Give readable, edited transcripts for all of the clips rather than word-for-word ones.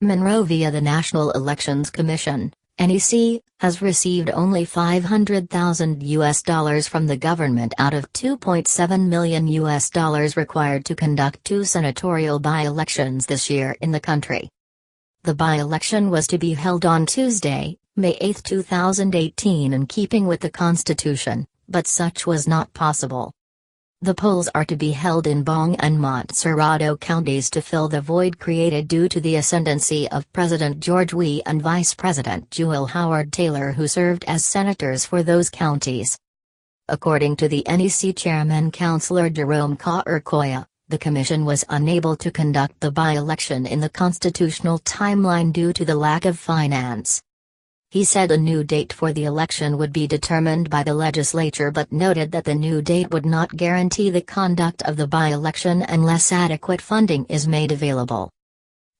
Monrovia. The National Elections Commission, NEC, has received only $500,000 from the government out of $2.7 million required to conduct 2 senatorial by-elections this year in the country. The by-election was to be held on Tuesday, May 8, 2018, in keeping with the Constitution, but such was not possible. The polls are to be held in Bong and Montserrado counties to fill the void created due to the ascendancy of President George Weah and Vice President Jewel Howard Taylor, who served as senators for those counties. According to the NEC chairman Councillor Jerome Courcoya, the commission was unable to conduct the by-election in the constitutional timeline due to the lack of finance. He said a new date for the election would be determined by the legislature, but noted that the new date would not guarantee the conduct of the by-election unless adequate funding is made available.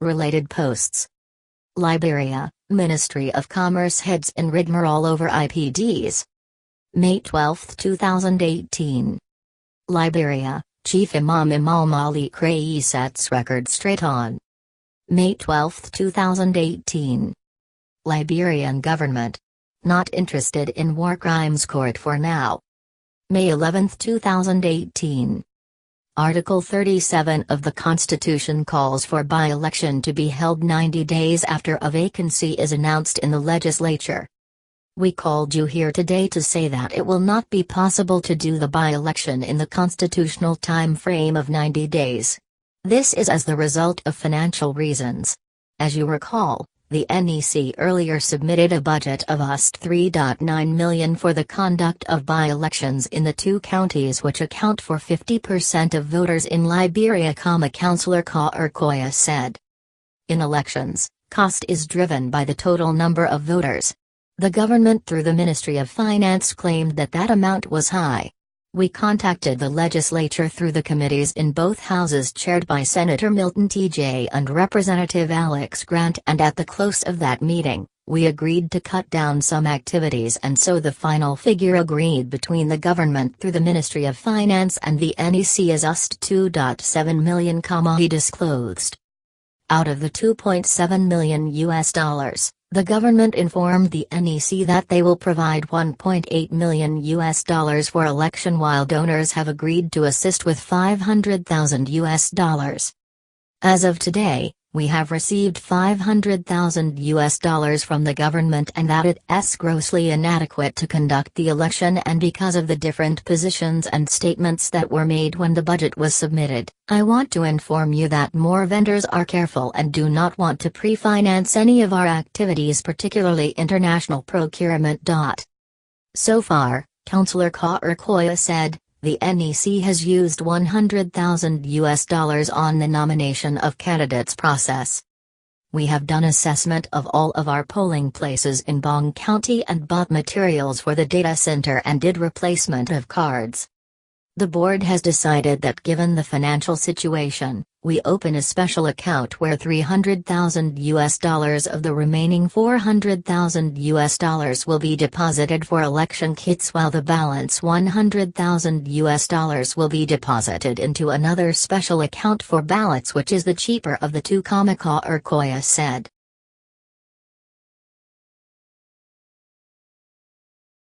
Related posts. Liberia, Ministry of Commerce heads in rigmarole over IPDs. May 12, 2018. Liberia, Chief Imam Malik Ray sets record straight on. May 12, 2018. Liberian government. Not interested in war crimes court for now. May 11, 2018. Article 37 of the Constitution calls for by-election to be held 90 days after a vacancy is announced in the legislature. We called you here today to say that it will not be possible to do the by-election in the constitutional time frame of 90 days. This is as the result of financial reasons. As you recall, the NEC earlier submitted a budget of $3.9 million for the conduct of by-elections in the 2 counties which account for 50% of voters in Liberia, Councillor Courcoya said. In elections, cost is driven by the total number of voters. The government through the Ministry of Finance claimed that that amount was high. We contacted the legislature through the committees in both houses chaired by Senator Milton T.J. and Representative Alex Grant, and at the close of that meeting, we agreed to cut down some activities, and so the final figure agreed between the government through the Ministry of Finance and the NEC is $2.7 million, he disclosed. Out of the $2.7 million, the government informed the NEC that they will provide $1.8 million for election, while donors have agreed to assist with $500,000. As of today, we have received $500,000 from the government, and that it is grossly inadequate to conduct the election, and because of the different positions and statements that were made when the budget was submitted, I want to inform you that more vendors are careful and do not want to pre-finance any of our activities, particularly international procurement. So far, Councillor Courcoya said, the NEC has used $100,000 on the nomination of candidates process. We have done assessment of all of our polling places in Bong County and bought materials for the data center and did replacement of cards. The board has decided that given the financial situation, we open a special account where $300,000 of the remaining $400,000 will be deposited for election kits, while the balance $100,000 will be deposited into another special account for ballots, which is the cheaper of the two, Courcoya said.